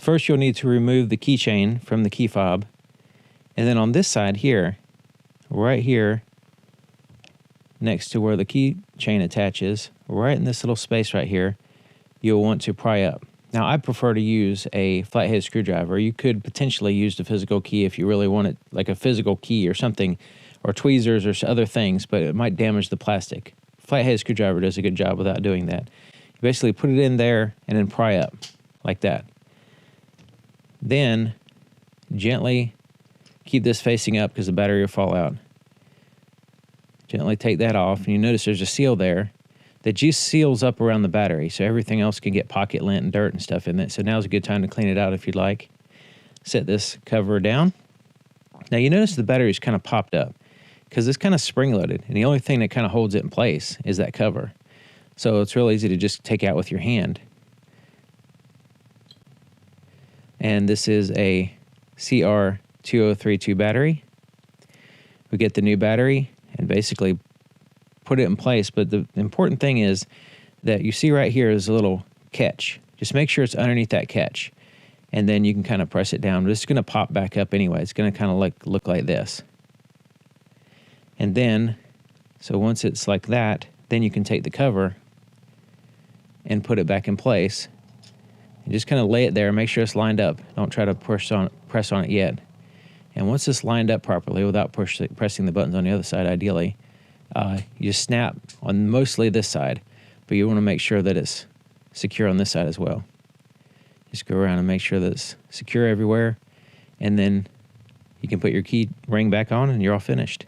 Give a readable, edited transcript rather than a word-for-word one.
First, you'll need to remove the keychain from the key fob. And then on this side here, right here, next to where the keychain attaches, right in this little space right here, you'll want to pry up. Now, I prefer to use a flathead screwdriver. You could potentially use the physical key if you really want it, like a physical key or something, or tweezers or other things, but it might damage the plastic. Flathead screwdriver does a good job without doing that. You basically put it in there and then pry up, like that. Then, gently keep this facing up because the battery will fall out. Gently take that off, and you notice there's a seal there that just seals up around the battery, so everything else can get pocket lint and dirt and stuff in it. So now's a good time to clean it out if you'd like. Set this cover down. Now you notice the battery's kind of popped up because it's kind of spring-loaded, and the only thing that kind of holds it in place is that cover. So it's real easy to just take out with your hand. And this is a CR2032 battery. We get the new battery and basically put it in place, but the important thing is that you see right here is a little catch. Just make sure it's underneath that catch, and then you can kind of press it down. But it's going to pop back up anyway. It's going to kind of look like this. And then, so once it's like that, then you can take the cover and put it back in place. And just kind of lay it there. Make sure it's lined up. Don't try to press on it yet. And once it's lined up properly, without pressing the buttons on the other side, ideally, you just snap on mostly this side, but you want to make sure that it's secure on this side as well. Just go around and make sure that it's secure everywhere, and then you can put your key ring back on and you're all finished.